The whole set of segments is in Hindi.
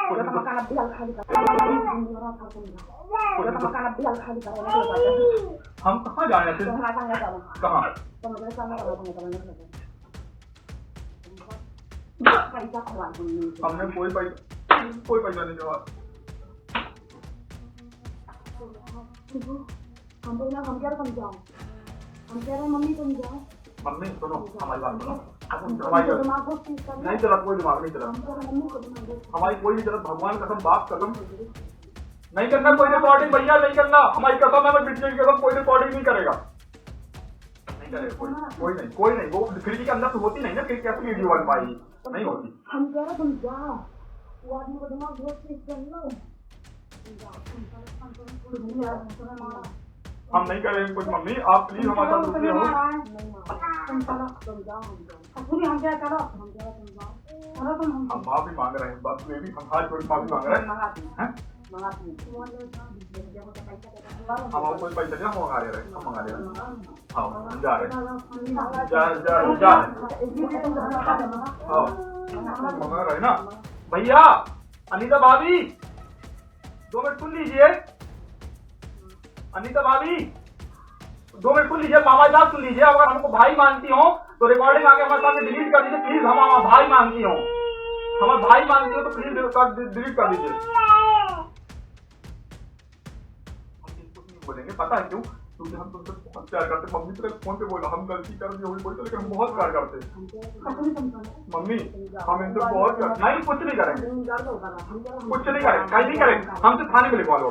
Udah sama karena bilang kali kan. Udah sama karena bilang kali kan. हम कहाँ जाने थे? कहाँ? हमने कोई पैसा नहीं जमा। हम क्या समझाओ? हम कह रहे मम्मी समझाओ। मम्मी सुनो हमारी बात सुनो। नहीं चला, कोई दिमाग नहीं चला, हमारी कोई नहीं चला। भगवान कसम, बाप कसम नहीं करना कोई रिकॉर्डिंग, भैया नहीं करना, हमारी कसम है, मैं बिजली की कसम कोई रिकॉर्डिंग नहीं करेगा, नहीं करेगा कोई नहीं। वो खिड़की के अंदर तो होती नहीं ना, कैसे वीडियो बन पाएगी, नहीं होती। हम कह रहे तुम जाओ, वो आदमी को दिमाग बहुत तेज कर लो। हम नहीं करेंगे कुछ। मम्मी आप प्लीज हमारे साथ रुके हो। हम माफी मांग रहे हैं, बस बेबी हम हाथ जोड़ माफी मांग रहे हैं। हम कोई पैसा नहीं, हम मंगा ले रहे हैं, हम मंगा ले रहे हैं। हाँ हम जा रहे हैं, जा हाँ मंगा रहे ना। भैया अनीता भाभी 2 मिनट सुन लीजिए। अनीता भाभी 2 मिनट सुन लीजिए, मामा साहब सुन लीजिए। अगर हमको भाई मानती हो तो रिकॉर्डिंग आगे हमारे सामने डिलीट कर दीजिए प्लीज। हम भाई मांगती हो, हमारे भाई मांगती हो तो प्लीज डिलीट कर दीजिए। हम कुछ नहीं बोलेंगे, पता है क्यों? क्योंकि हम तुमसे बहुत प्यार करते। मम्मी तो फोन पे बोला हम गलती कर दी होगी बोलते, लेकिन हम बहुत प्यार करते। मम्मी हम इनसे बहुत नहीं, कुछ नहीं करेंगे, कुछ नहीं करेंगे, कहीं नहीं करेंगे। हमसे थाने में लिखवा लो।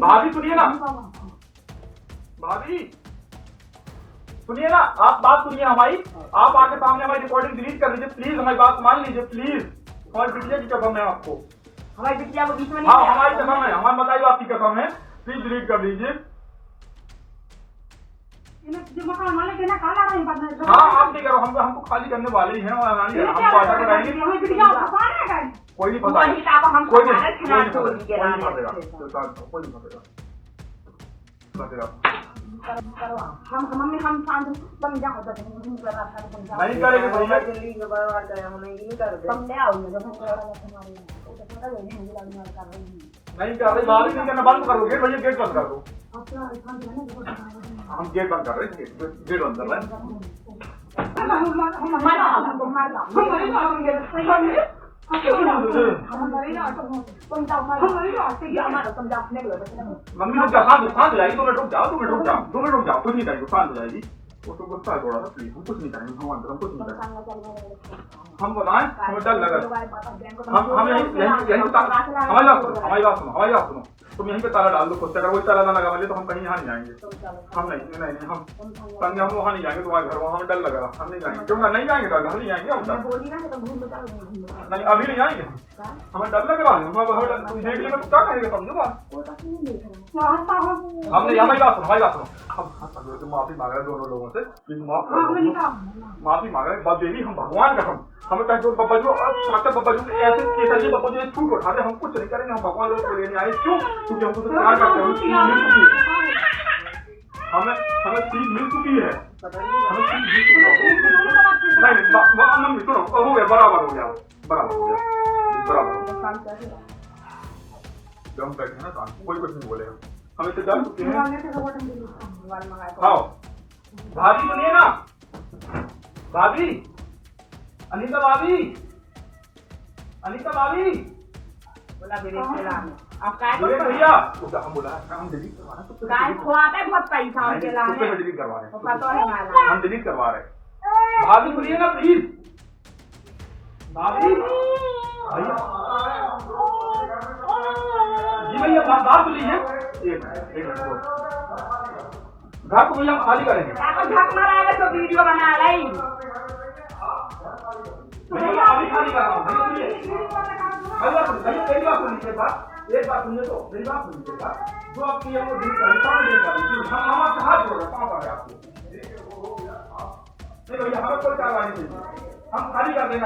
भाभी सुनिए ना, भाभी सुनिए ना, आप बात सुनिए हमारी। आप आके सामने हमारी रिकॉर्डिंग डिलीट कर लीजिए प्लीज, हमारी बात मान लीजिए प्लीज। हमारी बिटिया की कसम है आपको, हमारी बिटिया को बीच में नहीं। हाँ हमारी कसम है, हमारी बताइए आपकी कसम है, प्लीज डिलीट कर लीजिए। हाँ आप नहीं करो, हमको खाली करने वाले ही हैं, हम वादा कराएंगे। कोई नहीं फंसा, कोई हम मम्मी हम शांत समझा होता है नहीं करेंगे भैया, नहीं कर रहे, बात नहीं करना, बंद करो गेट भैया, गेट बंद कर दो। हम गेट बंद कर रहे हैं, गेट बंद कर रहे हैं। मम्मी रुक जाओ, शांत हो जाएगी, 2 मिनट रुक जाओ, 2 मिनट रुक जाओ, कुछ नहीं करेंगे, शांत हो जाएगी। वो तो गुस्सा है थोड़ा सा, प्लीज हम कुछ नहीं करेंगे, हम कुछ नहीं करेंगे। हम बताएं, हमें डर लगा, हम हमारी बात सुनो, तुम यहीं पे ताला डाल दो खुद से। अगर वही ताला ना लगा वाले तो हम कहीं यहाँ नहीं जाएंगे। हम नहीं हम संग हम वहाँ नहीं जाएंगे, तुम्हारे घर वहाँ हमें डर लग रहा, हम नहीं जाएंगे। क्यों नहीं जाएंगे? घर नहीं जाएंगे हम, नहीं अभी नहीं जाएंगे, हमें डर लग रहा है। तुम देख लेगा तो क्या कहेंगे, समझो बात। हम नहीं, हमारी बात सुनो, हम माफी मांग रहे हैं दोनों लोगों से, माफी मांग रहे हैं बेबी। हम भगवान कसम, हमें कहीं जो बब्बा जो ऐसे केसरी बब्बा जो छूट उठाते, हम कुछ नहीं करेंगे। हम भगवान लोग को लेने आए, क्यों? क्योंकि हमको तो प्यार करते हैं, हमें सीख मिल चुकी है, नहीं सुनो, हो गया, बराबर हो गया। हम बैठे ना शांत, कोई कुछ नहीं बोलेगा, हम इससे डर चुके हैं। हाँ भाभी सुनिए ना, भाभी अनीता भाभी बोला आप क्या भैया हम बोला हम डिलीट करवाना, बहुत पैसा डिलीट करवा रहे हैं, हम डिलीट करवा रहे हैं। भाभी सुनिए ना प्लीज, भाभी जी भैया बात सुनिए, एक मिनट घर को भैया हम खाली करेंगे। तो वीडियो बना रही भैया अभी खाली कर रहा हूँ, एक बात सुनिए तो मेरी बात सुनिएगा। जो आपकी ये वो डिलीट करें, हम आपसे हाथ जोड़ रहे हैं, कहाँ पर है आपको? नहीं भैया हमें कोई कार्रवाई नहीं, हम खाली कर देंगे।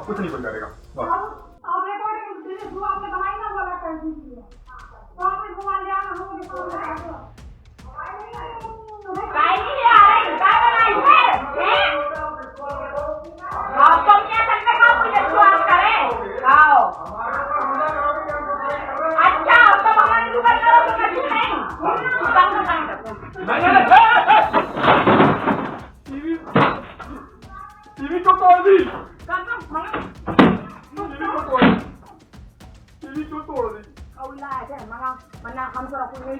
कुछ नहीं करेगा बस। टीवी को तोड़ दी, टीवी को तोड़ दी।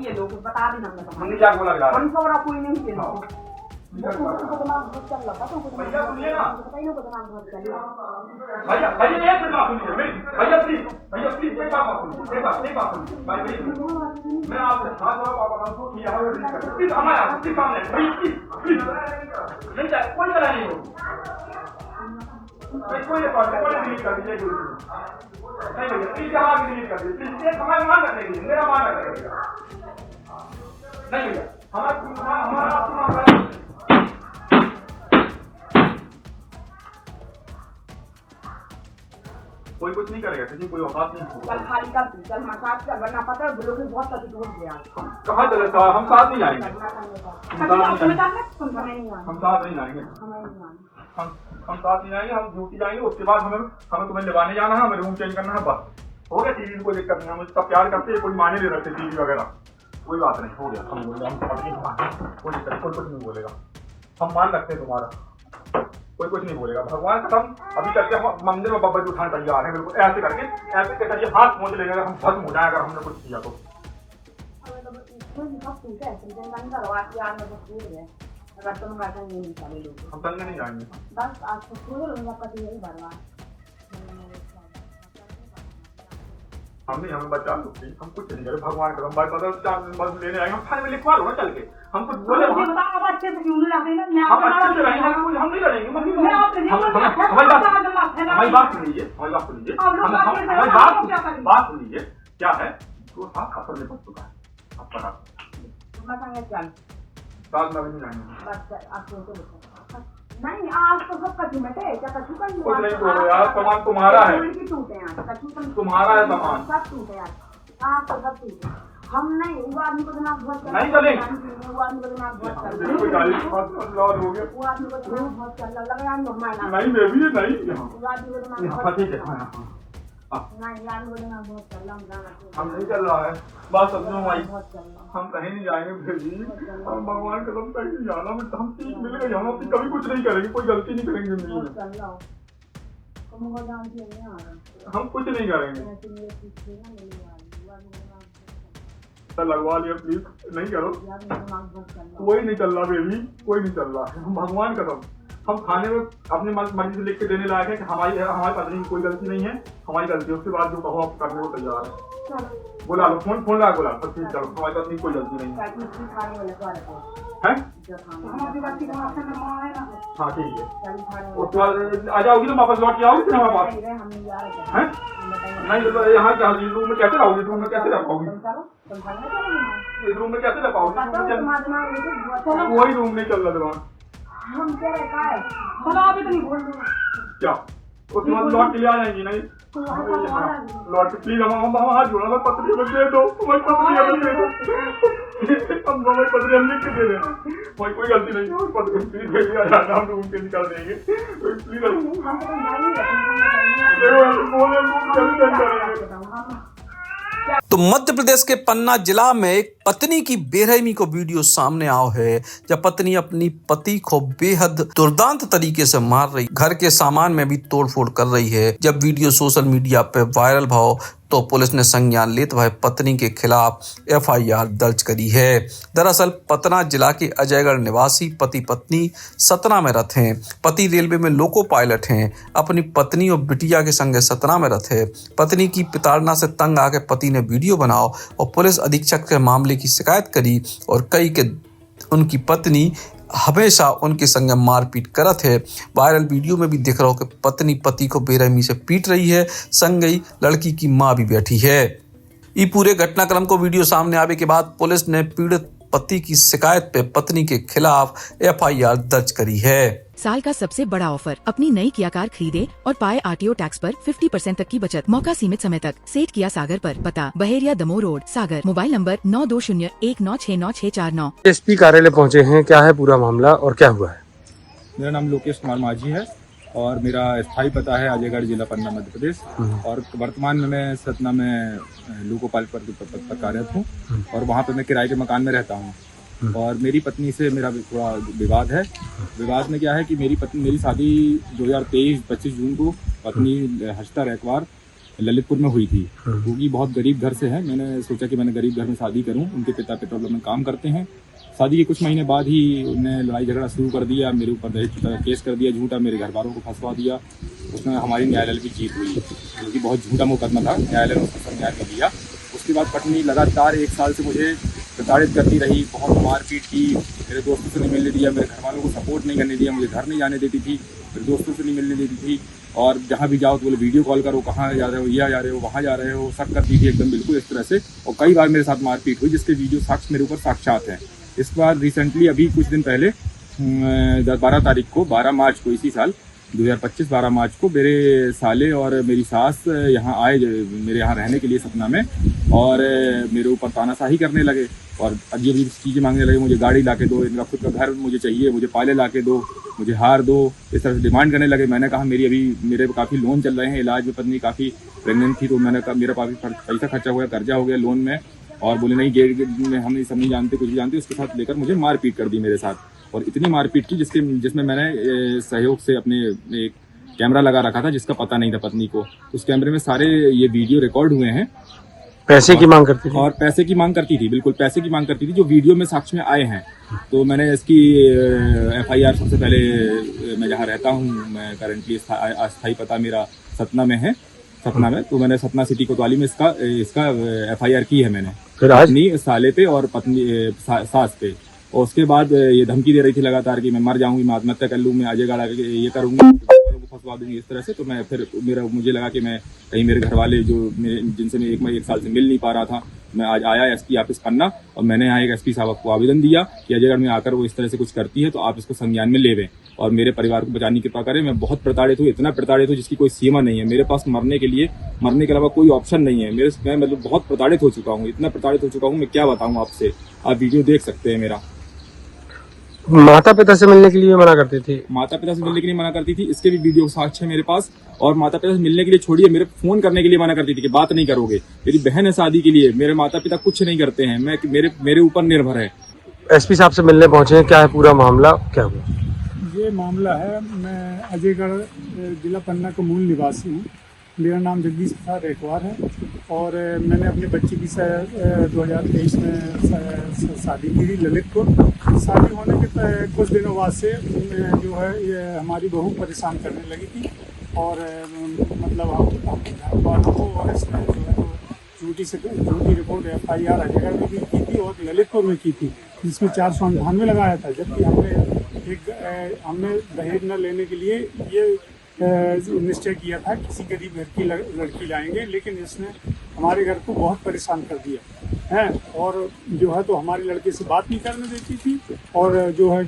ये लोग बता दी हमने तो। हमने क्या बोला यार? हमको बड़ा कोई नहीं ये लोग। भैया सुनिए ना, बताइए बदनाम बहुत चल रहा भैया भैया एक मिनट बात सुनिए, भैया प्लीज एक बात सुनिए, एक बात सुनिए भाई, मैं आपसे हाथ जोड़ पापा नाम को किया है, प्लीज हमारे आपके सामने प्लीज नहीं चाहिए, कोई तरह नहीं हो, कोई डिलीट कर दीजिए, नहीं भैया प्लीज हमारा डिलीट कर दीजिए, प्लीज एक हमारा मान रखेगी, मेरा मान रखेगा नहीं भैया, हमारा कोई कुछ नहीं करेगा, किसी कोई औकात नहीं होगा। चल खाली कर तू, चल मसाज कर, वरना पता है लोग बहुत तकलीफ हो गया। कहाँ चले साहब, हम साथ नहीं आएंगे, हम साथ नहीं आएंगे, हम साथ नहीं आएंगे, हम ड्यूटी जाएंगे, उसके बाद हमें तुम्हें लेवाने जाना है, हमें रूम चेंज करना है, बस हो गया। टीवी कोई दिक्कत नहीं, हम इसका प्यार करते हैं, कोई माने नहीं रखते टीवी वगैरह, कोई बात नहीं, हो गया, हम बोल रहे कोई कुछ नहीं बोलेगा, हम मान रखते हैं तुम्हारा, कोई कुछ नहीं बोलेगा। भगवान खत्म, अभी करके हम मंदिर में बब्बर उठाने तैयार है, बिल्कुल ऐसे करके हाथ पहुंच लेंगे, अगर हम भस्म हो जाए, अगर हमने कुछ किया तो। हम संग नहीं जाएंगे, बस आपको हमें बचा सकती, हम कुछ नहीं करे, भगवान का बस लेने आएंगे, हम थाने में लिखवा लो ना चल के, हम कुछ बोले हम अच्छे से रहेंगे, हम नहीं लड़ेंगे, हमारी बात सुनिए, बात सुनिए, क्या है तो साथ खतर में बच चुका है, आप पता साथ में नहीं जाएंगे, नहीं आज तो सब कचू बैठे, क्या कचू का कुछ नहीं बोलो यार, सामान तुम्हारा है, तुम्हारा है सामान, सब टूटे यार, आज तो सब टूटे, हम नहीं वो आदमी को दिमाग बहुत चल नहीं चलेंगे, वो आदमी को दिमाग बहुत चल कोई गाली बहुत हो गया, वो आदमी को दिमाग बहुत चल रहा लगा यार नॉर्मल नहीं बेबी नहीं, वो आदमी को दिमाग बहुत ठीक है, नहीं यार वो दिमाग बहुत चल रहा, हम नहीं चल रहा है, बस समझो भाई, हम कहीं नहीं जाएंगे बेबी, हम भगवान कसम कहीं नहीं जाना, हम सीख मिलेगा, हम अपनी कभी कुछ नहीं करेंगे, कोई गलती नहीं करेंगे जिंदगी में, हम कुछ नहीं करेंगे, लगवा लिया प्लीज, नहीं करो, कोई नहीं चल रहा बेबी, कोई नहीं चल रहा, भगवान कसम, हम खाने में अपनी मर्जी से लिख के देने लायक है कि हमारी पत्नी की कोई गलती नहीं है, हमारी गलती है, उसके बाद जो कहो आप करने को तैयार है, बोला लो, फोन ला बोला, सब ठीक करो, हमारी पत्नी की कोई गलती नहीं है, हाँ ठीक है, उसके बाद आ जाओगी तो वापस लौट के आओगी हमारे पास, नहीं तो यहाँ क्या रूम में कैसे रहोगी, रूम में कैसे रह पाओगी, इस रूम में कैसे रह पाओगी, कोई रूम नहीं चल रहा दिमाग, क्या उसके बाद लौट के लिए आ जाएंगी, नहीं लौट के प्लीज हम हाथ जोड़ा, हमें पत्री में दे दो, हमें पत्री में दे दो, हम हमें पत्री हम लिख के दे दें, कोई गलती नहीं है, पत्री प्लीज भेजिए, हम रूम के निकाल देंगे, प्लीज तो मध्य प्रदेश के पन्ना जिला में एक पत्नी की बेरहमी को वीडियो सामने आओ है, जब पत्नी अपनी पति को बेहद दुर्दांत तरीके से मार रही, घर के सामान में भी तोड़फोड़ कर रही है। जब वीडियो सोशल मीडिया पे वायरल भाव तो पुलिस ने संज्ञान लेते हुए पत्नी के खिलाफ FIR दर्ज करी है। दरअसल पतना जिला के अजयगढ़ निवासी पति पत्नी सतना में रहते हैं। पति रेलवे में लोको पायलट हैं। अपनी पत्नी और बिटिया के संग सतना में रहते हैं। पत्नी की प्रताड़ना से तंग आके पति ने वीडियो बनाओ और पुलिस अधीक्षक के मामले की शिकायत करी और कई के उनकी पत्नी हमेशा उनके संग मारपीट करत है। वायरल वीडियो में भी दिख रहा हो कि पत्नी पति को बेरहमी से पीट रही है, संग ही लड़की की मां भी बैठी है। ये पूरे घटनाक्रम को वीडियो सामने आने के बाद पुलिस ने पीड़ित पति की शिकायत पे पत्नी के खिलाफ FIR दर्ज करी है। साल का सबसे बड़ा ऑफर, अपनी नई किया कार खरीदे और पाए RTO टैक्स पर 50% तक की बचत। मौका सीमित समय तक। सेठ किया सागर पर, पता Baheriya Damoh road, Sagar. Mobile number 9201969649। SP कार्यालय पहुंचे हैं, क्या है पूरा मामला और क्या हुआ है? मेरा नाम लोकेश कुमार माझी है और मेरा स्थायी पता है अजयगढ़ जिला पन्ना मध्य प्रदेश और वर्तमान में मैं सतना में लोको पायलट पद पर कार्यरत हूँ और वहाँ पे मैं किराए के मकान में रहता हूँ। और मेरी पत्नी से मेरा थोड़ा विवाद है। विवाद में क्या है कि मेरी शादी 2023 25 जून को पत्नी हर्षिता रैकवार ललितपुर में हुई थी। क्योंकि बहुत गरीब घर से है, मैंने सोचा कि मैंने गरीब घर में शादी करूं। उनके पिता पेट्रोल पंप में काम करते हैं। शादी के कुछ महीने बाद ही उन्होंने लड़ाई झगड़ा शुरू कर दिया, मेरे ऊपर दहेज का केस कर दिया झूठा, मेरे घर वालों को फंसवा दिया। उसमें हमारी न्यायालय की जीत हुई, क्योंकि बहुत झूठा मुकदमा था, न्यायालय ने उसका संज्ञान नहीं लिया। उसके बाद पत्नी लगातार 1 साल से मुझे प्रताड़ित करती रही, बहुत मारपीट की, मेरे दोस्तों से नहीं मिलने दिया, मेरे घर वालों को सपोर्ट नहीं करने दिया, मुझे घर नहीं जाने देती थी, मेरे दोस्तों से नहीं मिलने देती थी। और जहाँ भी जाओ तो बोले वीडियो कॉल करो, कहाँ जा रहे हो, यहाँ जा रहे हो, वहाँ जा रहे हो, सब करती थी एकदम बिल्कुल इस तरह से। और कई बार मेरे साथ मारपीट हुई, जिसके वीडियो साक्ष्य मेरे ऊपर साक्षात हैं। इस बार रिसेंटली अभी कुछ दिन पहले 12 तारीख को 12 मार्च को इसी साल 2025 12 मार्च को मेरे साले और मेरी सास यहाँ आए मेरे यहाँ रहने के लिए सतना में, और मेरे ऊपर तानाशाही करने लगे और अजीब अजीब चीज़ें मांगने लगे। मुझे गाड़ी ला के दो, इनका खुद का घर मुझे चाहिए, मुझे पाले ला के दो, मुझे हार दो, इस तरह से डिमांड करने लगे। मैंने कहा मेरे काफ़ी लोन चल रहे हैं, इलाज में पत्नी काफ़ी प्रेगनेंट थी, तो मैंने कहा मेरा काफ़ी पैसा खर्चा हुआ, कर्जा हो गया लोन में। और बोले नहीं गेट में हम सब नहीं जानते, कुछ भी जानते। उसके साथ लेकर मुझे मारपीट कर दी मेरे साथ, और इतनी मारपीट की जिसमें मैंने सहयोग से अपने एक कैमरा लगा रखा था, जिसका पता नहीं था पत्नी को। उस कैमरे में सारे ये वीडियो रिकॉर्ड हुए हैं। पैसे की मांग करती थी और पैसे की मांग करती थी, बिल्कुल पैसे की मांग करती थी, जो वीडियो में साक्ष्य में आए हैं। तो मैंने इसकी FIR सबसे पहले, मैं जहाँ रहता हूँ, मैं करंटली अस्थायी पता मेरा सतना में है, सतना में, तो मैंने सतना सिटी कोतवाली में इसका FIR की है मैंने, फिर आज अपनी साले पे और पत्नी सास पे। और उसके बाद ये धमकी दे रही थी लगातार कि मैं मर जाऊंगी, मैं आत्महत्या कर लूँ, मैं आजेगा ये करूंगी, फंसवा दूंगी, इस तरह से। तो मैं फिर मुझे लगा कि मैं कहीं मेरे घर वाले जिनसे मैं एक साल से मिल नहीं पा रहा था, मैं आज आया SP ऑफिस पन्ना, और मैंने यहाँ एक SP साहब को आवेदन दिया कि अजयगढ़ में आकर वो इस तरह से कुछ करती है तो आप इसको संज्ञान में लेवें और मेरे परिवार को बचाने की कृपा करें। मैं बहुत प्रताड़ित हूँ, इतना प्रताड़ित हूँ जिसकी कोई सीमा नहीं है। मेरे पास मरने के अलावा कोई ऑप्शन नहीं है। मैं मतलब बहुत प्रताड़ित हो चुका हूँ, इतना प्रताड़ित हो चुका हूँ, मैं क्या बताऊँ आपसे। आप वीडियो देख सकते हैं मेरा। माता पिता से मिलने के लिए मना करती थी, माता पिता से मिलने के लिए मना करती थी, इसके भी वीडियो साक्ष्य है मेरे पास। और माता पिता से मिलने के लिए छोड़िए, मेरे फोन करने के लिए मना करती थी कि बात नहीं करोगे। मेरी बहन है शादी के लिए, मेरे माता पिता कुछ नहीं करते हैं, मेरे ऊपर निर्भर है। SP साहब से मिलने पहुंचे हैं, क्या है पूरा मामला, क्या हुआ? ये मामला है, मैं अजयगढ़ जिला पन्ना का मूल निवासी हूँ। मेरा नाम जगदीश प्रसाद रैकवार है और मैंने अपने बच्चे की 2023 में शादी की थी ललितपुर। शादी होने के कुछ दिनों बाद से जो है ये हमारी बहू परेशान करने लगी थी और मतलब हम घर वालों को, और इसमें जो है झूठी रिपोर्ट FIR अजयगढ़ में भी की थी और ललितपुर में की थी, जिसमें 498 लगाया था। जबकि हमने दहेज न लेने के लिए ये निश्चय किया था किसी गरीब घर की लड़की लाएंगे, लेकिन इसने हमारे घर को बहुत परेशान कर दिया है। और जो है तो हमारे लड़के से बात नहीं करने देती थी, और जो है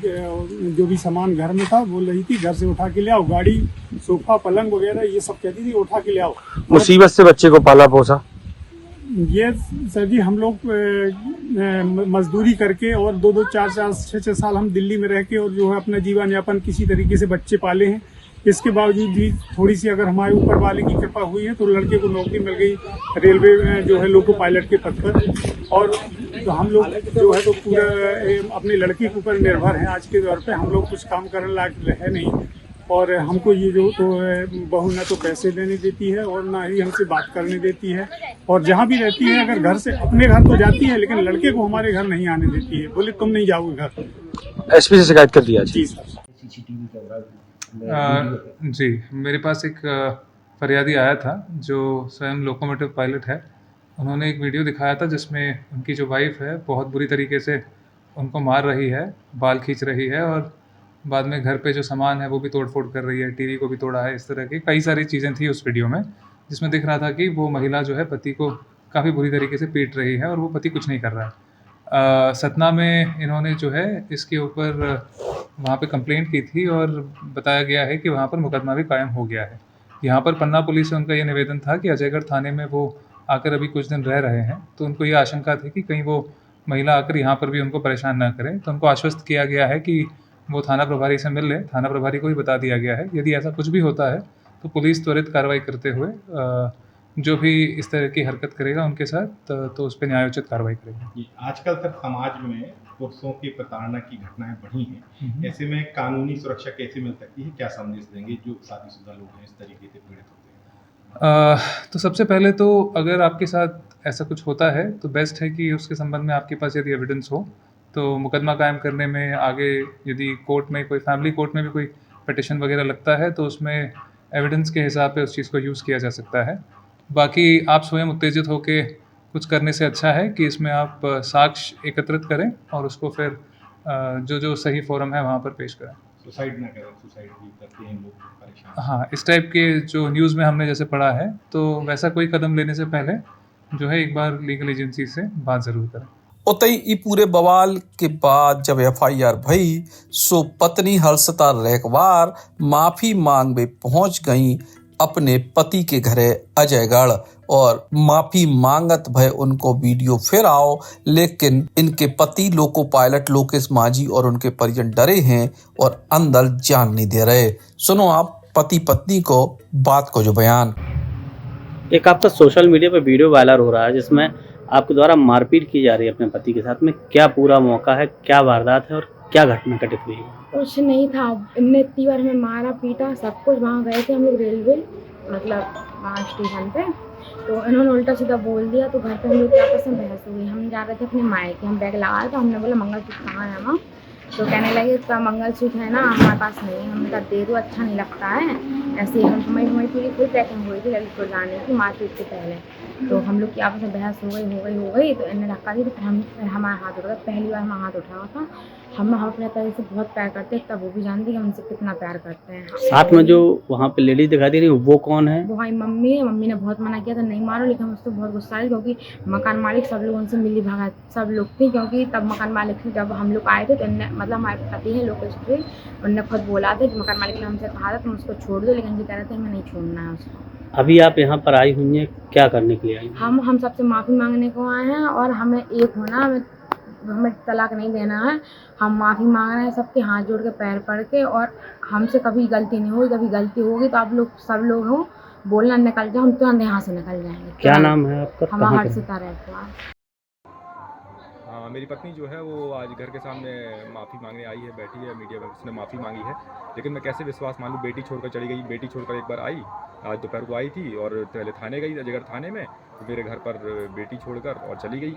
जो भी सामान घर में था बोल रही थी घर से उठा के ले आओ, गाड़ी सोफा पलंग वगैरह ये सब कहती थी उठा के ले आओ। मुसीबत से बच्चे को पाला पोसा। ये सर जी हम लोग मजदूरी करके और 2-2 4-4 6-6 साल हम दिल्ली में रह के और जो है अपना जीवन यापन किसी तरीके से बच्चे पाले हैं। इसके बावजूद भी थोड़ी सी अगर हमारे ऊपर वाले की कृपा हुई है तो लड़के को नौकरी मिल गई रेलवे में जो है लोको पायलट के पद पर। और तो हम लोग जो है तो पूरा अपने लड़के के ऊपर निर्भर हैं। आज के दौर पे हम लोग कुछ काम करने लायक है नहीं, और हमको ये जो तो बहू ना तो पैसे देने देती है और ना ही हमसे बात करने देती है। और जहाँ भी रहती है अगर घर से अपने घर तो जाती है, लेकिन लड़के को हमारे घर नहीं आने देती है, बोले तुम नहीं जाओगे घर। SP से शिकायत कर दिया जी सर। जी, मेरे पास एक फरियादी आया था जो स्वयं लोकोमोटिव पायलट है। उन्होंने एक वीडियो दिखाया था जिसमें उनकी जो वाइफ है बहुत बुरी तरीके से उनको मार रही है, बाल खींच रही है और बाद में घर पे जो सामान है वो भी तोड़ फोड़ कर रही है, टीवी को भी तोड़ा है। इस तरह की कई सारी चीज़ें थी उस वीडियो में, जिसमें दिख रहा था कि वो महिला जो है पति को काफ़ी बुरी तरीके से पीट रही है और वो पति कुछ नहीं कर रहा है। सतना में इन्होंने जो है इसके ऊपर वहाँ पे कंप्लेंट की थी और बताया गया है कि वहाँ पर मुकदमा भी कायम हो गया है। यहाँ पर पन्ना पुलिस से उनका ये निवेदन था कि अजयगढ़ थाने में वो आकर अभी कुछ दिन रह रहे हैं, तो उनको ये आशंका थी कि कहीं वो महिला आकर यहाँ पर भी उनको परेशान ना करे। तो उनको आश्वस्त किया गया है कि वो थाना प्रभारी से मिल लें। थाना प्रभारी को ही बता दिया गया है यदि ऐसा कुछ भी होता है तो पुलिस त्वरित कार्रवाई करते हुए जो भी इस तरह की हरकत करेगा उनके साथ तो उस पर न्यायोचित कार्रवाई करेंगे। आजकल सर समाज में पुरुषों की प्रताड़ना की घटनाएं बढ़ी हैं, ऐसे में कानूनी सुरक्षा कैसे मिल सकती है, क्या संदेश देंगे जो शादीशुदा लोग हैं इस तरीके से पीड़ित होते हैं? तो सबसे पहले तो अगर आपके साथ ऐसा कुछ होता है तो बेस्ट है कि उसके संबंध में आपके पास यदि एविडेंस हो तो मुकदमा कायम करने में आगे यदि कोर्ट में कोई फैमिली कोर्ट में भी कोई पिटिशन वगैरह लगता है तो उसमें एविडेंस के हिसाब पे उस चीज़ को यूज़ किया जा सकता है। बाकी आप स्वयं उत्तेजित होकर कुछ करने से अच्छा है कि इसमें आप साक्ष्य एकत्रित करें और उसको फिर जो सही फोरम है वहाँ पर पेश करें। सुसाइड ना करें, सुसाइड भी करते हैं लोग परेशान। हाँ, इस टाइप के जो न्यूज़ में हमने जैसे पढ़ा है तो वैसा कोई कदम लेने से पहले जो है एक बार लीगल एजेंसी से बात ज़रूर करें। उतई ई पूरे बवाल के बाद जब FIR भई सो पत्नी हर्षिता रेखवार माफी मांग में पहुंच गई अपने पति के घरे अजयगढ़ और माफी मांगत भय उनको वीडियो फिर आओ, लेकिन इनके पति लोको पायलट लोकेश माझी और उनके परिजन डरे हैं और अंदर जान नहीं दे रहे। सुनो आप पति पत्नी को बात को जो बयान। एक आपका सोशल मीडिया पर वीडियो वायरल हो रहा है जिसमें आपके द्वारा मारपीट की जा रही है अपने पति के साथ में, क्या पूरा मौका है, क्या वारदात है और क्या घटना घटित हुई है? कुछ नहीं था, इनने इतनी बार हमें मारा पीटा सब कुछ। वहाँ गए थे हम लोग रेलवे मतलब वहाँ स्टेशन पे, तो इन्होंने उल्टा सीधा बोल दिया। तो घर पे हम लोग की आपस में बहस हुई। हम जा रहे थे अपने मायके, हम बैग लगाया था, हमने बोला मंगलसूत्र कहाँ है माँ? तो कहने लगे इसका मंगलसूत्र है ना हमारे पास नहीं है। हमने कहा दे दो, अच्छा नहीं लगता है। ऐसे ही हमारी पूरी फुल पैकिंग हुई थी ललितपुर जाने की मारपीट से पहले। तो हम लोग की आपस में बहस हो गई तो इन्हें धक्का दी। तो फिर हमारा हाथ उठ गया। पहली बार हमारा हाथ उठाया था। हम अपने पति से बहुत प्यार करते हैं, तब वो भी जानती है कि हम उनसे कितना प्यार करते हैं। साथ में जो वहाँ पे लेडीज दिखाई दे रही है वो कौन है? वो हमारी मम्मी है। मम्मी ने बहुत मना किया था नहीं मारो, लेकिन हम उससे बहुत गुस्सा आई क्योंकि मकान मालिक सब लोग उनसे मिली भगत सब लोग थे। क्योंकि तब मकान मालिक से जब हम लोग आए थे तो इनने मतलब हमारे पति हैं लोकेश थे, उनने खुद बोला था कि मकान मालिक ने हमसे कहा था तुम उसको छोड़ दो, लेकिन ये कह रहे थे हमें नहीं छोड़ना है उसको। अभी आप यहाँ पर आई हुई हैं, क्या करने के लिए आई? हम सबसे माफ़ी मांगने को आए हैं और हमें एक होना, हमें तलाक नहीं देना है। हम माफ़ी मांग रहे हैं सबके हाथ जोड़ के पैर पड़ के, और हमसे कभी गलती नहीं हुई। कभी गलती होगी तो आप लोग सब लोग हो बोलना निकल जाओ, हम तुरंत यहाँ से निकल जाएंगे। क्या नाम है आपका? हमारा हर्षिता रेखवार। मेरी पत्नी जो है वो आज घर के सामने माफ़ी मांगने आई है, बैठी है मीडिया में, उसने माफ़ी मांगी है। लेकिन मैं कैसे विश्वास मान लूँ, बेटी छोड़कर चली गई। बेटी छोड़कर एक बार आई, आज दोपहर को आई थी और पहले थाने गई अजयगढ़ थाने में, तो मेरे घर पर बेटी छोड़कर और चली गई।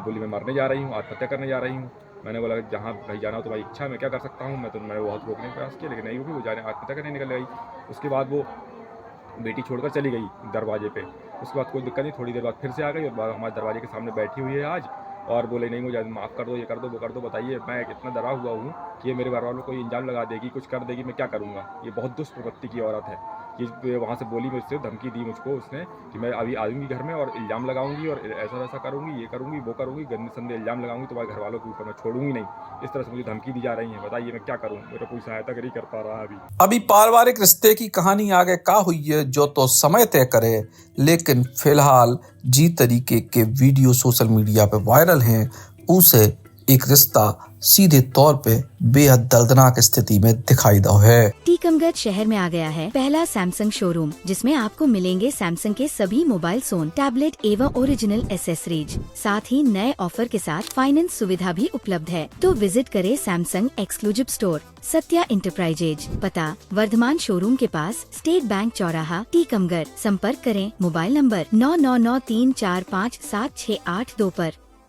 बोली मैं मरने जा रही हूँ, आत्महत्या करने जा रही हूँ। मैंने बोला जहाँ भाई जाना हो तुम्हारी इच्छा, मैं क्या कर सकता हूँ। मैंने बहुत रोकने का प्रयास किया लेकिन नहीं होगी, वो जाने आत्महत्या करने निकल गई। उसके बाद वो बेटी छोड़कर चली गई दरवाजे पे। उसके बाद कोई दिक्कत नहीं, थोड़ी देर बाद फिर से आ गई और हमारे दरवाजे के सामने बैठी हुई है आज, और बोले नहीं मुझे माफ़ कर दो, ये कर दो, वो कर दो। बताइए मैं इतना डरा हुआ हूँ कि ये मेरे घर वालों को इल्ज़ाम लगा देगी, कुछ कर देगी, मैं क्या करूँगा। ये बहुत दुष्ट प्रवृत्ति की औरत है। ये वहाँ से बोली, मुझसे धमकी दी मुझको उसने कि मैं अभी आऊँगी घर में और इल्ज़ाम लगाऊंगी और ऐसा वैसा करूँगी, ये करूँगी वो करूँगी, गंदे संदे इल्ज़ाम लगाऊंगी, तुम्हारे घर वालों के ऊपर मैं छोड़ूंगी नहीं। इस तरह से मुझे धमकी दी जा रही है। बताइए मैं क्या करूँ, मेरा कोई सहायता नहीं कर पा रहा। अभी पारिवारिक रिश्ते की कहानी आगे का हुई है जो तो समय तय करे, लेकिन फिलहाल जी तरीके के वीडियो सोशल मीडिया पे वायरल हैं, उसे एक रिश्ता सीधे तौर पे बेहद दर्दनाक स्थिति में दिखाई दो है। टीकमगढ़ शहर में आ गया है पहला सैमसंग शोरूम, जिसमें आपको मिलेंगे सैमसंग के सभी मोबाइल फोन, टैबलेट एवं ओरिजिनल एसेसरीज। साथ ही नए ऑफर के साथ फाइनेंस सुविधा भी उपलब्ध है। तो विजिट करें Samsung exclusive store, Satya enterprises, पता वर्धमान शोरूम के पास, स्टेट बैंक चौराहा, टीकमगढ़। संपर्क करें मोबाइल नंबर 9993457682 पर।